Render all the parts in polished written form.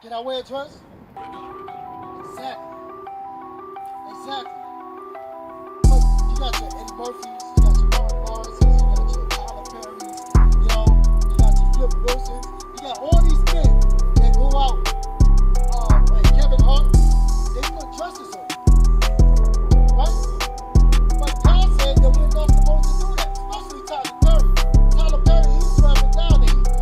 Can I wear a dress? Exactly. Exactly. But you got your Eddie Murphys, you got your Martin Morrises, you got your Tyler Perrys, you got your Flip Wilsons, you got all these men that go out, like Kevin Hart, they put dresses on, right? But God said that we're not supposed to do that, especially Tyler Perry. Tyler Perry, he's traveling down and he's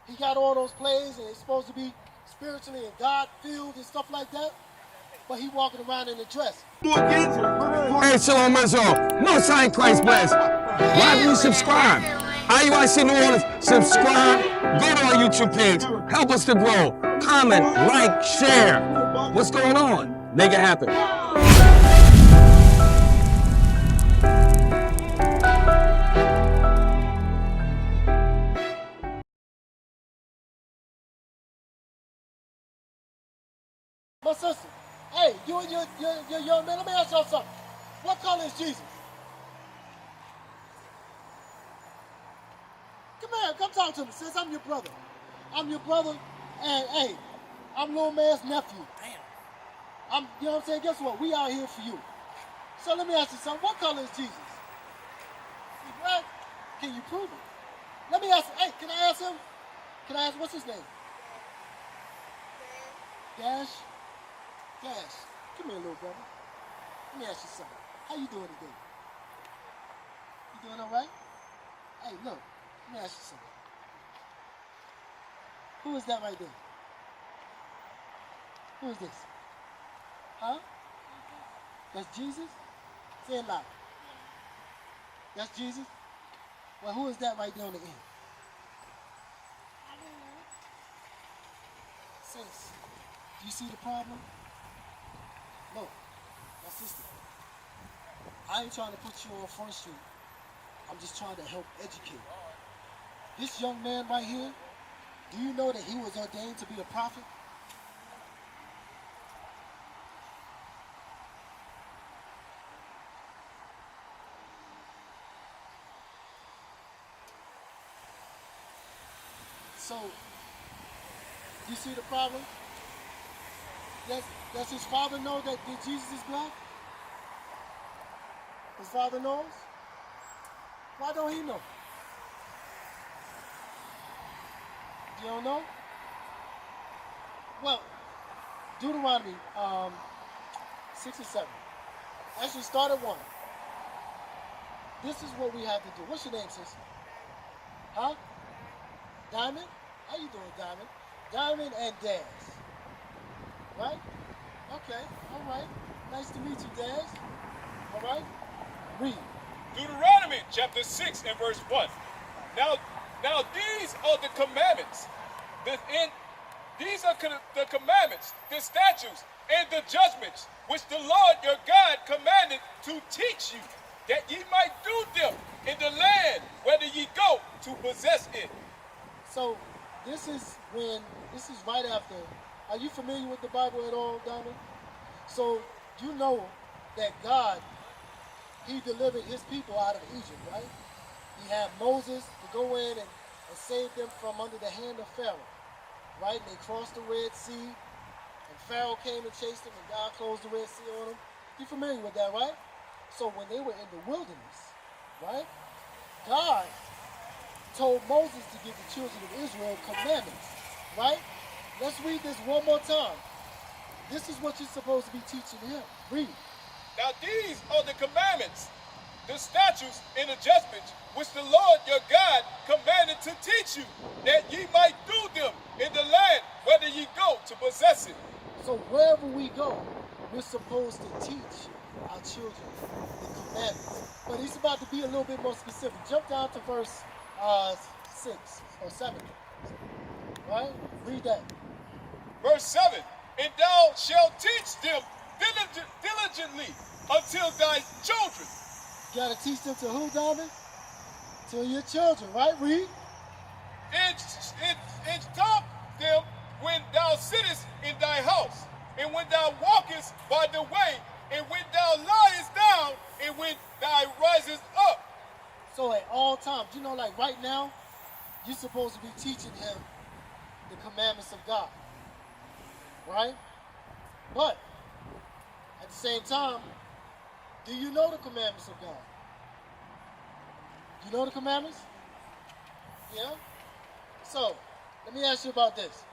he got all those plays and it's supposed to be spiritually and God-filled and stuff like that, but he walking around in a dress. Hey, Shalom Israel. Most High in Christ bless. Why do you subscribe? IUIC New Orleans, subscribe. Go to our YouTube page. Help us to grow. Comment, like, share. What's going on? Make it happen. My sister, hey, you're young man, let me ask y'all something. What color is Jesus? Come here, come talk to me, sis. I'm your brother. I'm your brother, and hey, I'm little man's nephew. Damn. You know what I'm saying? Guess what? We out here for you. So let me ask you something. What color is Jesus? He's red. Can you prove it? Let me ask, hey, can I ask him? Can I ask, what's his name? Dash? Dash, come here, little brother. Let me ask you something. How you doing today? You doing all right? Hey, look, let me ask you something. Who is that right there? Who is this? Huh? That's Jesus? Say it loud. That's Jesus? Well, who is that right there on the end? I don't know. Sis, do you see the problem? Look, my sister, I ain't trying to put you on Front Street. I'm just trying to help educate. This young man right here, do you know that he was ordained to be a prophet? So, you see the problem? Does his father know that Jesus is black? His father knows? Why don't he know? You don't know? Well, Deuteronomy 6 and 7. Actually, start at 1. This is what we have to do. What's your name, sis? Huh? Diamond? How you doing, Diamond? Diamond and Daz. Right? Okay, all right. Nice to meet you, Daz. All right? Read. Deuteronomy chapter 6 and verse 1. Now these are the commandments. These are the commandments, the statutes, and the judgments which the Lord your God commanded to teach you, that ye might do them in the land whether ye go to possess it. So this is right after. Are you familiar with the Bible at all, Diamond? So you know that God, he delivered his people out of Egypt, right? He had Moses to go in and save them from under the hand of Pharaoh, right? And they crossed the Red Sea, and Pharaoh came and chased them, and God closed the Red Sea on them. You're familiar with that, right? So when they were in the wilderness, right, God told Moses to give the children of Israel commandments, right? Let's read this one more time. This is what you're supposed to be teaching him. Read. Now these are the commandments, the statutes, and the judgments which the Lord your God commanded to teach you, that ye might do them in the land whether ye go to possess it. So wherever we go, we're supposed to teach our children the commandments. But he's about to be a little bit more specific. Jump down to verse 6 or 7. Right? Read that. Verse 7. And thou shalt teach them diligently until thy children. You got to teach them to who, Diamond? To your children, right? Read. And taught them when thou sittest in thy house, and when thou walkest by the way, and when thou liest down, and when thou risest up. So at all times, you know, like right now, you're supposed to be teaching him the commandments of God, right? But at the same time, do you know the commandments of God? Do you know the commandments? Yeah? So, let me ask you about this.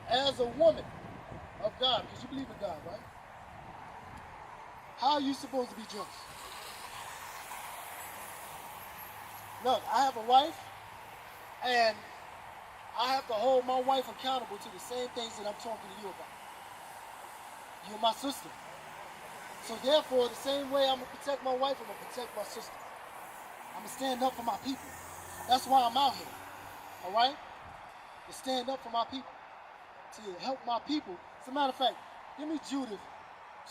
As a woman of God, because you believe in God, right? How are you supposed to be dressed? Look, I have a wife, and I have to hold my wife accountable to the same things that I'm talking to you about. You're my sister. So therefore, the same way I'm going to protect my wife, I'm going to protect my sister. I'm going to stand up for my people. That's why I'm out here, all right? To stand up for my people, to help my people. As a matter of fact, give me Judith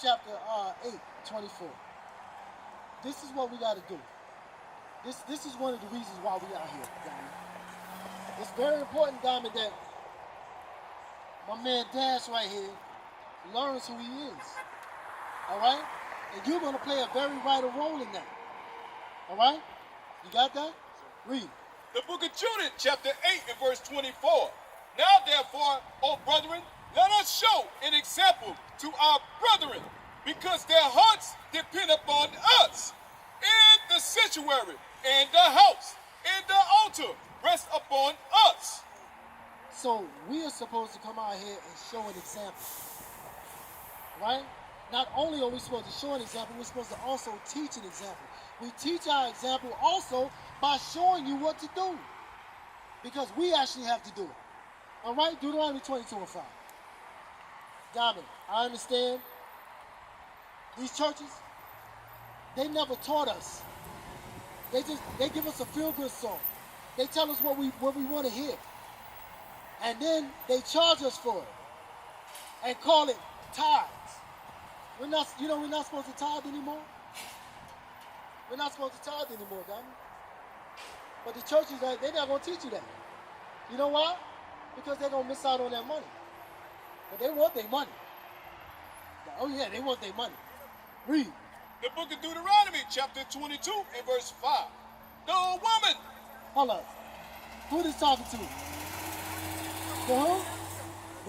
chapter 8, 24. This is what we got to do. This is one of the reasons why we out here, Diamond. It's very important, Diamond, that my man Dash right here learns who he is. All right? And you're going to play a very vital role in that. All right? You got that? Read. The book of Judith, chapter 8 and verse 24. Now therefore, O brethren, let us show an example to our brethren, because their hearts depend upon us. In the sanctuary, in the house, in the altar, rest upon us. So we are supposed to come out here and show an example. Right? Not only are we supposed to show an example, we're supposed to also teach an example. We teach our example also by showing you what to do. Because we actually have to do it. All right? Deuteronomy 22 and 5. Diamond, I understand these churches, they never taught us. They give us a feel-good song. They tell us what we want to hear. And then they charge us for it. And call it tithes. We're not supposed to tithe anymore. We're not supposed to tithe anymore, Diamond. But the churches, they're not going to teach you that. You know why? Because they're going to miss out on that money. But they want their money. Oh yeah, they want their money. Read. The book of Deuteronomy, chapter 22 and verse 5. No woman. Hold up. Who is talking to? The who?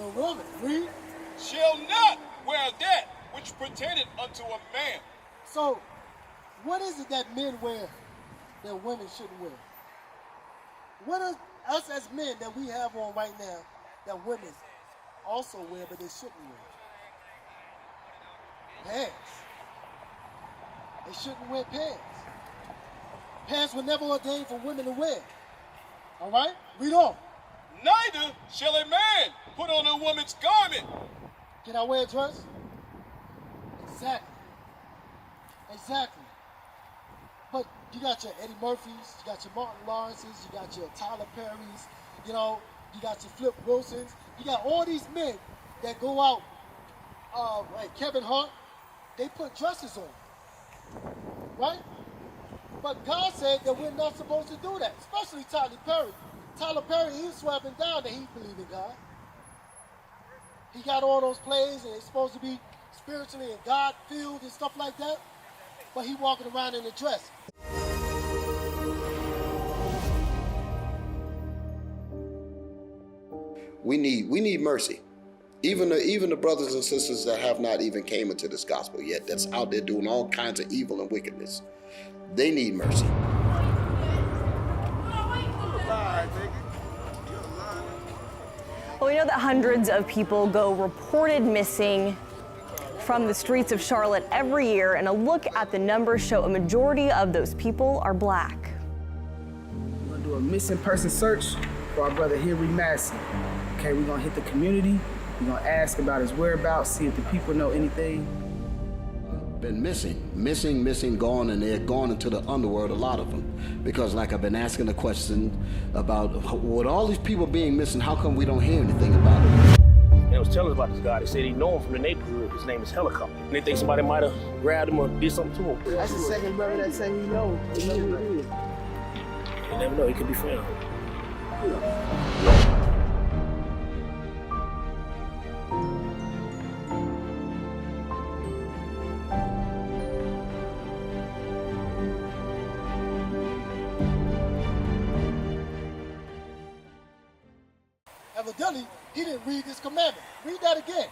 The woman. Read. Shall not wear that which pertaineth unto a man. So, what is it that men wear that women shouldn't wear? What are us as men that we have on right now that women also wear but they shouldn't wear? Pants. They shouldn't wear pants. Pants were never ordained for women to wear. All right? Read on. Neither shall a man put on a woman's garment. Can I wear a dress? Exactly. Exactly. But you got your Eddie Murphys, you got your Martin Lawrences, you got your Tyler Perrys, you got your Flip Wilsons. You got all these men that go out, like Kevin Hart, they put dresses on. Right? But God said that we're not supposed to do that, especially Tyler Perry. Tyler Perry, he was swapping down that he believed in God. He got all those plays and it's supposed to be spiritually and God-filled and stuff like that. But he walking around in a dress. We need mercy. Even the brothers and sisters that have not even came into this gospel yet, that's out there doing all kinds of evil and wickedness, they need mercy. Well, we know that hundreds of people go reported missing from the streets of Charlotte every year, and a look at the numbers show a majority of those people are black. We're gonna do a missing person search for our brother Henry Massey. Okay, we're gonna hit the community, we're gonna ask about his whereabouts, see if the people know anything. Been missing, gone, and they're gone into the underworld, a lot of them. Because like I've been asking the question about, with all these people being missing, how come we don't hear anything about it? They was telling us about this guy. They said he know him from the neighborhood. His name is Helicopter. And they think somebody might have grabbed him or did something to him. That's the second brother that say he knows. He know who it is. You never know, he could be found. evidently he didn't read this commandment. Read that again.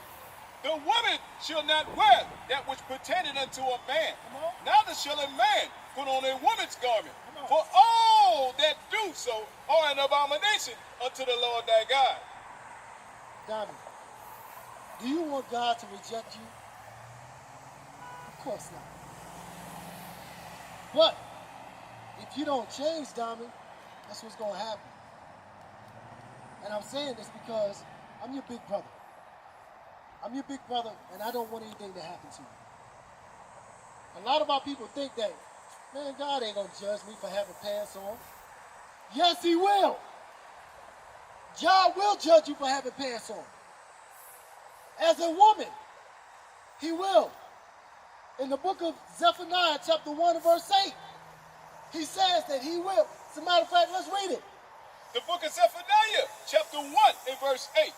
The woman shall not wear that which pertaineth unto a man, neither shall a man put on a woman's garment. For all that do so are an abomination unto the Lord thy God. Donnie, do you want God to reject you? Of course not. But if you don't change, Donnie, that's what's going to happen. And I'm saying this because I'm your big brother. I'm your big brother, and I don't want anything to happen to you. A lot of our people think that, man, God ain't going to judge me for having pants on. Yes, he will. God will judge you for having pants on. As a woman, he will. In the book of Zephaniah, chapter 1 and verse 8, he says that he will. As a matter of fact, let's read it. The book of Zephaniah, chapter 1 and verse 8.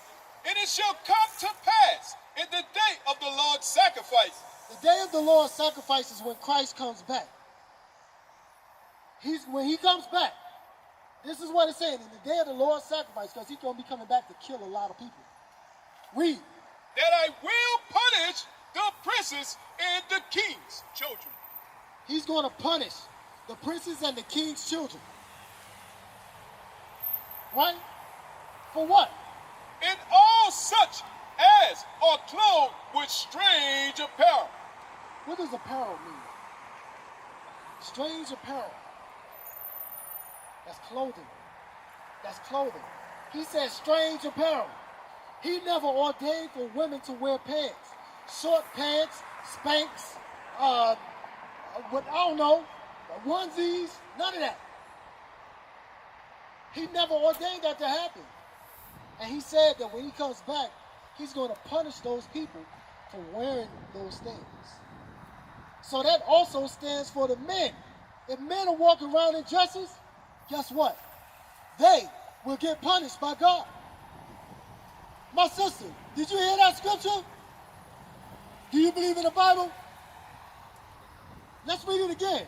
And it shall come to pass in the day of the Lord's sacrifice. The day of the Lord's sacrifice is when Christ comes back. When he comes back, this is what it's saying. In the day of the Lord's sacrifice, because he's going to be coming back to kill a lot of people. Read. That I will punish the princes and the king's children. He's going to punish the princes and the king's children. Right? For what? And all such as are clothed with strange apparel. What does apparel mean? Strange apparel. That's clothing. That's clothing. He says strange apparel. He never ordained for women to wear pants. Short pants, Spanx, what I don't know, onesies, none of that. He never ordained that to happen. And he said that when he comes back, he's going to punish those people for wearing those things. So that also stands for the men. If men are walking around in dresses, guess what? They will get punished by God. My sister, did you hear that scripture? Do you believe in the Bible? Let's read it again.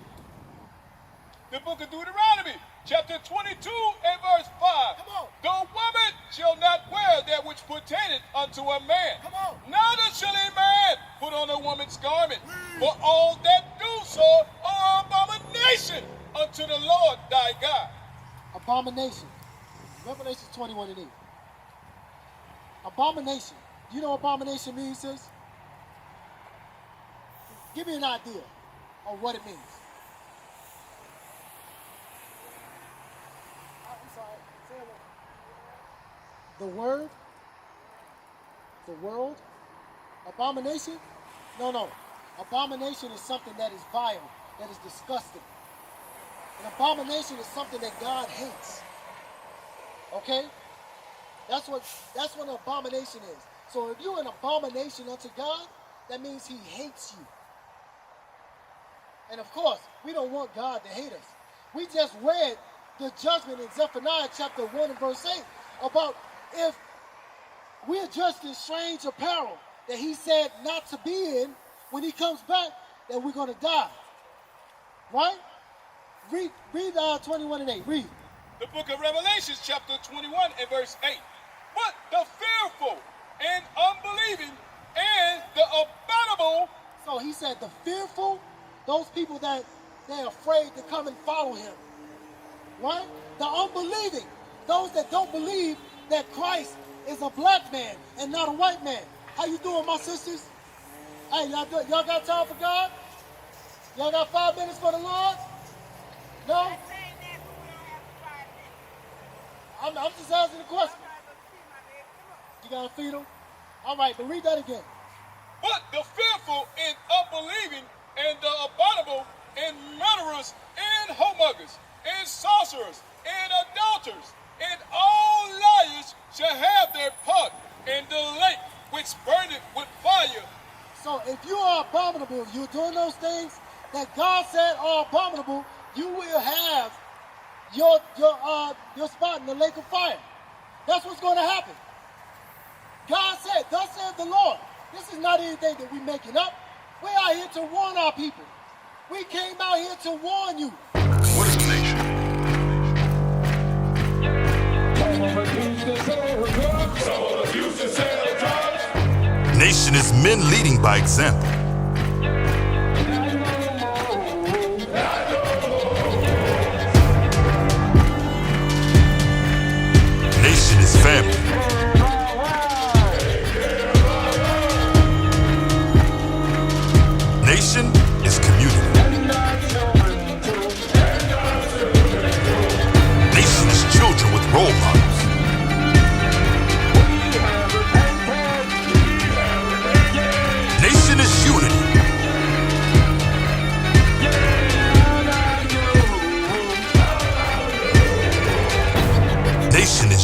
The book of Deuteronomy, chapter 22 and verse 5. Come on. The woman shall not wear that which pertaineth unto a man. Come on. Neither shall a man put on a woman's garment. For all that do so are abomination unto the Lord thy God. Abomination. Revelation 21 and 8. Abomination. Do you know what abomination means, sis? Give me an idea of what it means. I'm sorry. Say it again. The word? The world? Abomination? No. Abomination is something that is vile, that is disgusting. An abomination is something that God hates. Okay? That's what an abomination is. So if you're an abomination unto God, that means he hates you. And of course, we don't want God to hate us. We just read the judgment in Zephaniah chapter 1 and verse 8 about if we're dressed in strange apparel that he said not to be in when he comes back, that we're going to die. Right? Read 21 and 8. Read. The book of Revelation, chapter 21 and verse 8. But the fearful and unbelieving and the abominable. So he said the fearful, those people that they're afraid to come and follow him. Right? The unbelieving, those that don't believe that Christ is a black man and not a white man. How you doing, my sisters? Hey, y'all got time for God? Y'all got 5 minutes for the Lord? No? I'm just asking a question. You gotta feed them? All right, but read that again. But the fearful and unbelieving and the abominable and murderers and whoremongers and sorcerers and adulterers and all liars shall have their part in the lake which burneth with fire. So if you are abominable, you're doing those things that God said are abominable, you will have your spot in the lake of fire. That's what's going to happen. God said, thus saith the Lord. This is not anything that we're making up. We're out here to warn our people. We came out here to warn you. What is the nation? Nation is men leading by example. Nation is family. Nation is community. Nation is children with role models. Nation is unity. Nation is